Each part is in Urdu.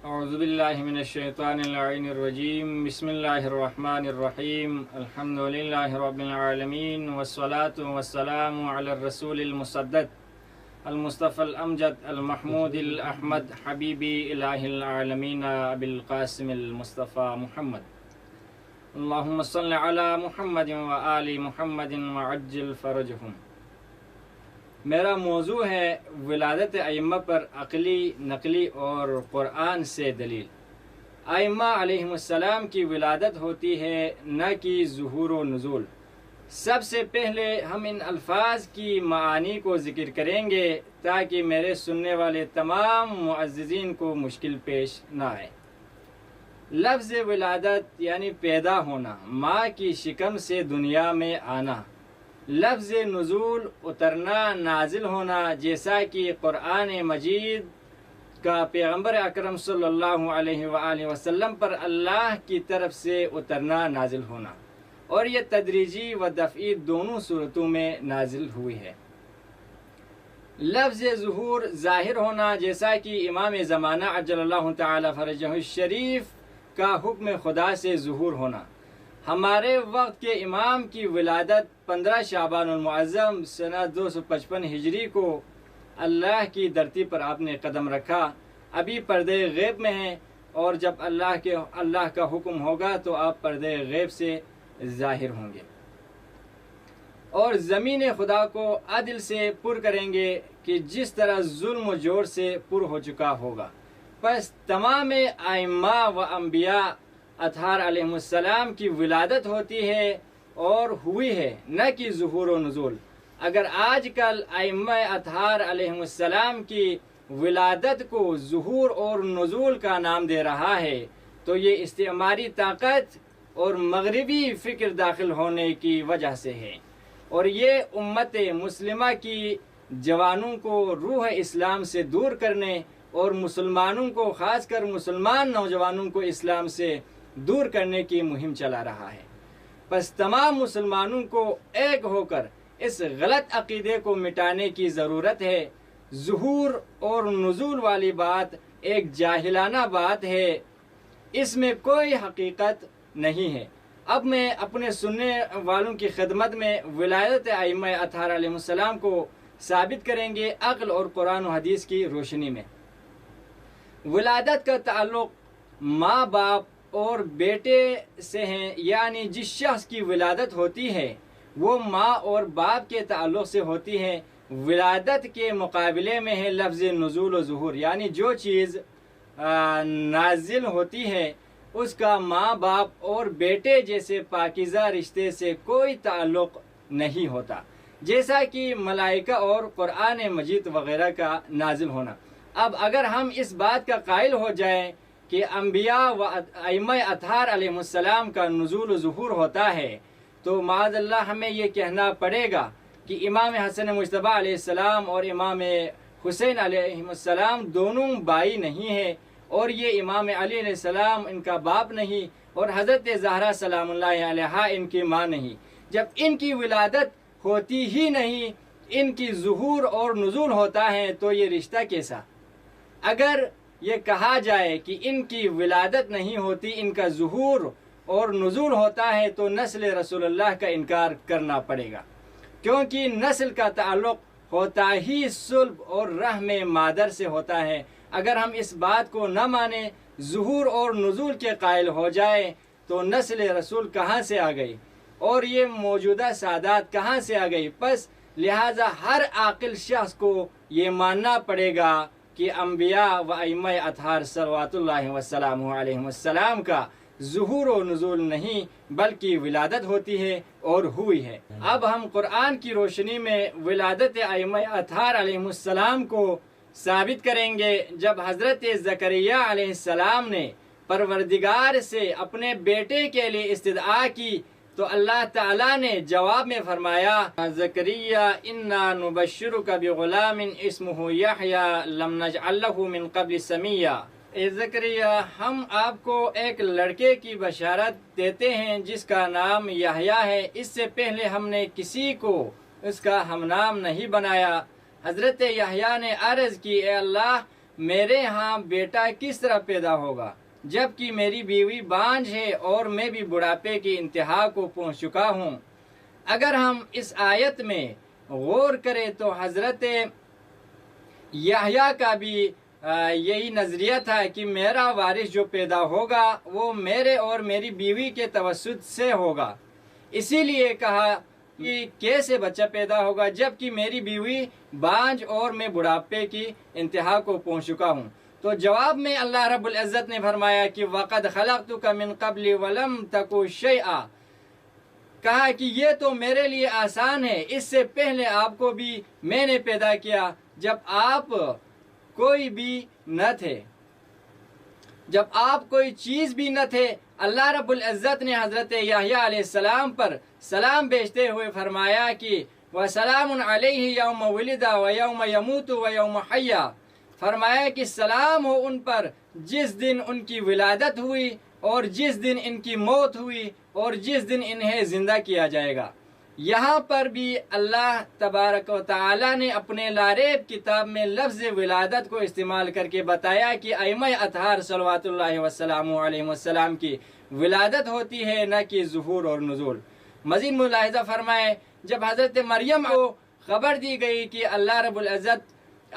اعوذ باللہ من الشیطان اللعین الرجیم بسم اللہ الرحمن الرحیم الحمد للہ رب العالمین والصلاة والسلام علی الرسول المصدق المصطفى الامجد المحمود الاحمد حبیبی الہ العالمین ابی القاسم المصطفى محمد اللہم صل علی محمد وآل محمد وعجل فرجہم۔ میرا موضوع ہے ولادت ائمہ پر عقلی، نقلی اور قرآن سے دلیل۔ ائمہ علیہم السلام کی ولادت ہوتی ہے نہ کہ ظہور و نزول۔ سب سے پہلے ہم ان الفاظ کی معانی کو ذکر کریں گے تاکہ میرے سننے والے تمام معززین کو مشکل پیش نہ آئے۔ لفظ ولادت یعنی پیدا ہونا، ماں کی شکم سے دنیا میں آنا۔ لفظ نزول اترنا، نازل ہونا، جیسا کہ قرآن مجید کا پیغمبر اکرم صلی اللہ علیہ وآلہ وسلم پر اللہ کی طرف سے اترنا، نازل ہونا، اور یہ تدریجی و دفعی دونوں صورتوں میں نازل ہوئی ہے۔ لفظ ظہور ظاہر ہونا، جیسا کہ امام زمانہ عجل اللہ تعالی فرجہ الشریف کا حکم خدا سے ظہور ہونا۔ ہمارے وقت کے امام کی ولادت 15 شعبان المعظم سنہ 255 ہجری کو اللہ کی دھرتی پر آپ نے قدم رکھا۔ ابھی پردے غیب میں ہیں، اور جب اللہ کا حکم ہوگا تو آپ پردے غیب سے ظاہر ہوں گے اور زمین خدا کو عدل سے پر کریں گے کہ جس طرح ظلم و جور سے پر ہو چکا ہوگا۔ پس تمام ائمہ و انبیاء اطہار علیہ السلام کی ولادت ہوتی ہے اور ہوئی ہے، نہ کہ ظہور و نزول۔ اگر آج کل ائمہ اطہار علیہ السلام کی ولادت کو ظہور اور نزول کا نام دے رہا ہے تو یہ استعماری طاقت اور مغربی فکر داخل ہونے کی وجہ سے ہے، اور یہ امت مسلمہ کی جوانوں کو روح اسلام سے دور کرنے اور مسلمانوں کو، خاص کر مسلمان نوجوانوں کو، اسلام سے دور کرنے کی مہم چلا رہا ہے۔ پس تمام مسلمانوں کو ایک ہو کر اس غلط عقیدے کو مٹانے کی ضرورت ہے۔ ظہور اور نزول والی بات ایک جاہلانہ بات ہے، اس میں کوئی حقیقت نہیں ہے۔ اب میں اپنے سننے والوں کی خدمت میں ولادت ائمہ اطہار علیہ السلام کو ثابت کریں گے عقل اور قرآن و حدیث کی روشنی میں۔ ولادت کا تعلق ماں باپ اور بیٹے سے ہیں، یعنی جس شخص کی ولادت ہوتی ہے وہ ماں اور باپ کے تعلق سے ہوتی ہے۔ ولادت کے مقابلے میں ہے لفظ نزول و ظہور، یعنی جو چیز نازل ہوتی ہے اس کا ماں باپ اور بیٹے جیسے پاکیزہ رشتے سے کوئی تعلق نہیں ہوتا، جیسا کہ ملائکہ اور قرآن مجید وغیرہ کا نازل ہونا۔ اب اگر ہم اس بات کا قائل ہو جائیں کہ انبیاء و ائمہ اطہار علیہ السلام کا نزول و ظہور ہوتا ہے تو معاذ اللہ ہمیں یہ کہنا پڑے گا کہ امام حسن مجتبیٰ علیہ السلام اور امام حسین علیہ السلام دونوں بھائی نہیں ہیں، اور یہ امام علی علیہ السلام ان کا باپ نہیں، اور حضرت زہرا سلام اللہ علیہا ان کی ماں نہیں۔ جب ان کی ولادت ہوتی ہی نہیں، ان کی ظہور اور نزول ہوتا ہے تو یہ رشتہ کیسا؟ اگر یہ کہا جائے کہ ان کی ولادت نہیں ہوتی، ان کا ظہور اور نزول ہوتا ہے تو نسل رسول اللہ کا انکار کرنا پڑے گا، کیونکہ نسل کا تعلق ہوتا ہی صلب اور رحم مادر سے ہوتا ہے۔ اگر ہم اس بات کو نہ مانیں، ظہور اور نزول کے قائل ہو جائے تو نسل رسول کہاں سے آ گئی اور یہ موجودہ سادات کہاں سے آ گئی؟ پس لہٰذا ہر عاقل شخص کو یہ ماننا پڑے گا کہ انبیاء و ائمہ اطہار صلوات اللہ وسلام علیہ السلام کا ظہور و نزول نہیں بلکہ ولادت ہوتی ہے اور ہوئی ہے۔ اب ہم قرآن کی روشنی میں ولادت ائمہ اطہار علیہ السلام کو ثابت کریں گے۔ جب حضرت زکریا علیہ السلام نے پروردگار سے اپنے بیٹے کے لیے استدعا کی تو اللہ تعالیٰ نے جواب میں فرمایا، زکریا انا نبشرک بغلام اسمہ یحییٰ لم نجعل لہ من قبل سمیہ۔ اے زکریا، ہم آپ کو ایک لڑکے کی بشارت دیتے ہیں جس کا نام یحییٰ ہے، اس سے پہلے ہم نے کسی کو اس کا ہم نام نہیں بنایا۔ حضرت یحییٰ نے عرض کی، اے اللہ، میرے ہاں بیٹا کس طرح پیدا ہوگا جبکہ میری بیوی بانجھ ہے اور میں بھی بڑھاپے کی انتہا کو پہنچ چکا ہوں۔ اگر ہم اس آیت میں غور کریں تو حضرت یحییٰ کا بھی یہی نظریہ تھا کہ میرا وارث جو پیدا ہوگا وہ میرے اور میری بیوی کے توسط سے ہوگا۔ اسی لیے کہا کہ کیسے بچہ پیدا ہوگا جبکہ میری بیوی بانجھ اور میں بڑھاپے کی انتہا کو پہنچ چکا ہوں۔ تو جواب میں اللہ رب العزت نے فرمایا کہ وَقَدْ خَلَقْتُكَ مِن قَبْلِ وَلَمْ تَكُ شَيْئًا، کہا کہ یہ تو میرے لیے آسان ہے، اس سے پہلے آپ کو بھی میں نے پیدا کیا جب آپ کوئی بھی نہ تھے، جب آپ کوئی چیز بھی نہ تھے۔ اللہ رب العزت نے حضرت یحییٰ علیہ السلام پر سلام بھیجتے ہوئے فرمایا کہ وَسَلَامٌ عَلَيْهِ يَوْمَ وُلِدَ وَيَوْمَ يَمُوتُ وَيَوْمَ حَيَّا، فرمایا کہ سلام ہو ان پر جس دن ان کی ولادت ہوئی اور جس دن ان کی موت ہوئی اور جس دن انہیں زندہ کیا جائے گا۔ یہاں پر بھی اللہ تبارک و تعالی نے اپنے لاریب کتاب میں لفظ ولادت کو استعمال کر کے بتایا کہ ائمہ اطہار صلوات اللہ وسلام علیہ وسلم کی ولادت ہوتی ہے، نہ کہ ظہور اور نزول۔ مزید ملاحظہ فرمائے، جب حضرت مریم کو خبر دی گئی کہ اللہ رب العزت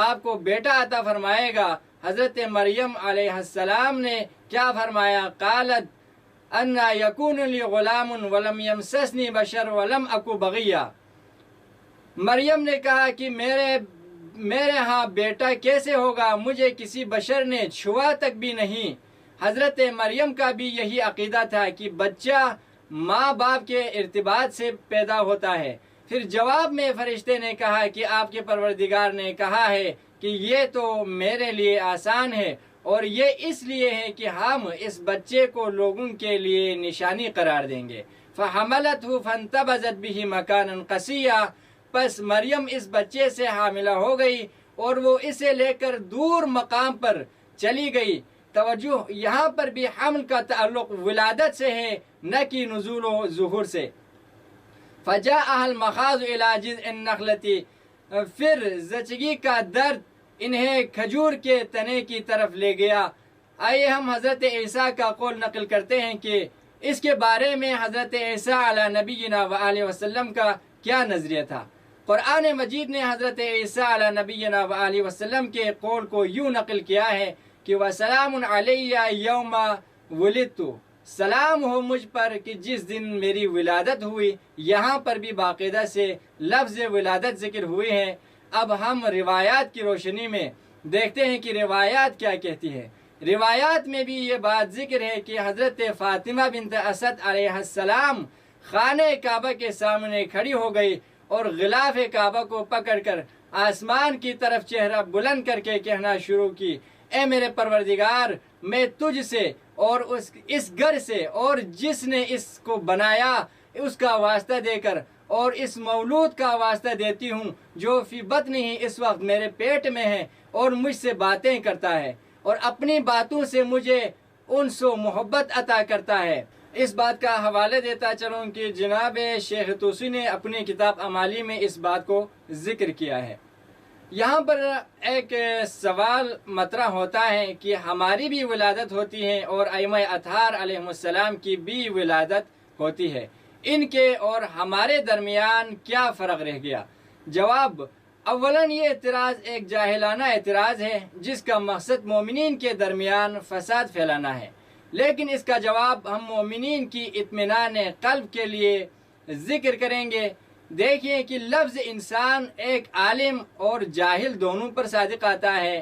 آپ کو بیٹا عطا فرمائے گا، حضرت مریم علیہ السلام نے کیا فرمایا؟ قالت انا یکون لی غلام ولم یمسسنی بشر ولم اکو بغیہ، مریم نے کہا کہ میرے ہاں بیٹا کیسے ہوگا، مجھے کسی بشر نے چھوا تک بھی نہیں۔ حضرت مریم کا بھی یہی عقیدہ تھا کہ بچہ ماں باپ کے ارتباط سے پیدا ہوتا ہے۔ پھر جواب میں فرشتے نے کہا کہ آپ کے پروردگار نے کہا ہے کہ یہ تو میرے لیے آسان ہے، اور یہ اس لیے ہے کہ ہم اس بچے کو لوگوں کے لیے نشانی قرار دیں گے۔ فَحَمَلَتْهُ فَانْتَبَذَتْ بِهِ مَكَانًا قَصِيًّا، پس مریم اس بچے سے حاملہ ہو گئی اور وہ اسے لے کر دور مقام پر چلی گئی۔ توجہ، یہاں پر بھی حمل کا تعلق ولادت سے ہے، نہ کہ نزول و ظہور سے۔ فَجَاءَهَا الْمَخَاضُ إِلَى جِذْعِ النَّخْلَةِ، پھر زچگی کا درد انہیں کھجور کے تنے کی طرف لے گیا۔ آئیے ہم حضرت عیسیٰ کا قول نقل کرتے ہیں کہ اس کے بارے میں حضرت عیسیٰ علی نبینا وآلہ وسلم کا کیا نظریہ تھا۔ قرآن مجید نے حضرت عیسیٰ علی نبینا وآلہ وسلم کے قول کو یوں نقل کیا ہے کہ وَسَلَامٌ عَلَيَّ يَوْمَ وُلِدتُّ، سلام ہو مجھ پر کہ جس دن میری ولادت ہوئی۔ یہاں پر بھی باقاعدہ سے لفظ ولادت ذکر ہوئے ہیں۔ اب ہم روایات کی روشنی میں دیکھتے ہیں کہ روایات کیا کہتی ہے۔ روایات میں بھی یہ بات ذکر ہے کہ حضرت فاطمہ بنت اسد علیہ السلام خانہ کعبہ کے سامنے کھڑی ہو گئی اور غلاف کعبہ کو پکڑ کر آسمان کی طرف چہرہ بلند کر کے کہنا شروع کی، اے میرے پروردگار، میں تجھ سے اور اس گھر سے اور جس نے اس کو بنایا اس کا واسطہ دے کر اور اس مولود کا واسطہ دیتی ہوں جو فی بطن ہی اس وقت میرے پیٹ میں ہے اور مجھ سے باتیں کرتا ہے اور اپنی باتوں سے مجھے انس و محبت عطا کرتا ہے۔ اس بات کا حوالہ دیتا چلوں کہ جناب شیخ توسی نے اپنی کتاب امالی میں اس بات کو ذکر کیا ہے۔ یہاں پر ایک سوال مطرح ہوتا ہے کہ ہماری بھی ولادت ہوتی ہے اور ائمہ اطہار علیہ السلام کی بھی ولادت ہوتی ہے، ان کے اور ہمارے درمیان کیا فرق رہ گیا؟ جواب، اولاً یہ اعتراض ایک جاہلانہ اعتراض ہے جس کا مقصد مومنین کے درمیان فساد پھیلانا ہے، لیکن اس کا جواب ہم مومنین کی اطمینان قلب کے لیے ذکر کریں گے۔ دیکھیے کہ لفظ انسان ایک عالم اور جاہل دونوں پر صادق آتا ہے۔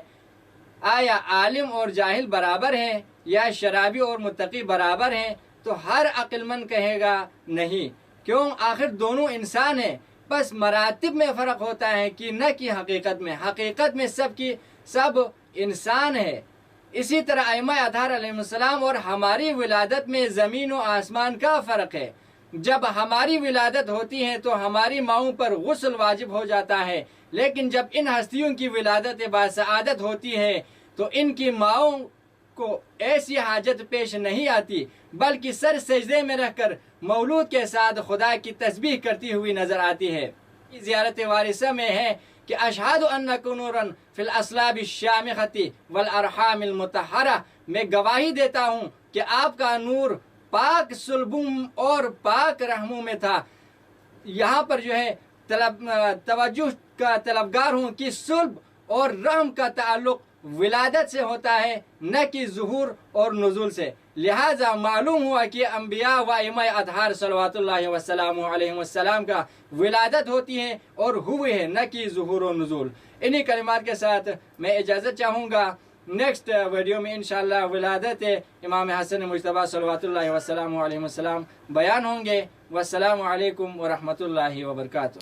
آیا عالم اور جاہل برابر ہیں یا شرابی اور متقی برابر ہیں؟ تو ہر عقل مند کہے گا نہیں، کیوں؟ آخر دونوں انسان ہیں، بس مراتب میں فرق ہوتا ہے کہ نہ کہ حقیقت میں سب انسان ہے۔ اسی طرح ائمہ اطہار علیہ السلام اور ہماری ولادت میں زمین و آسمان کا فرق ہے۔ جب ہماری ولادت ہوتی ہے تو ہماری ماؤں پر غسل واجب ہو جاتا ہے، لیکن جب ان ہستیوں کی ولادت باسعادت ہوتی ہے تو ان کی ماؤں کو ایسی حاجت پیش نہیں آتی، بلکہ سر سجدے میں رہ کر مولود کے ساتھ خدا کی تسبیح کرتی ہوئی نظر آتی ہے۔ زیارت وارثہ میں ہے کہ اشہد انکم نورا فی الاسلاب الشامخۃ والارحام المطہرہ، میں گواہی دیتا ہوں کہ آپ کا نور پاک صلبوں اور پاک رحموں میں تھا۔ یہاں پر جو ہے توجہ کا طلبگار ہوں کہ صلب اور رحم کا تعلق ولادت سے ہوتا ہے، نہ کہ ظہور اور نزول سے۔ لہٰذا معلوم ہوا کہ انبیاء و ائمہ اطہار صلوات اللہ وسلم علیہ وسلم کا ولادت ہوتی ہے اور ہوئے ہیں، نہ کہ ظہور و نزول۔ انہی کلمات کے ساتھ میں اجازت چاہوں گا، نیکسٹ ویڈیو میں انشاءاللہ ولادت امام حسن مجتبیٰ صلوات اللہ وسلم علیہ وسلم بیان ہوں گے۔ والسلام علیکم ورحمۃ اللہ وبرکاتہ۔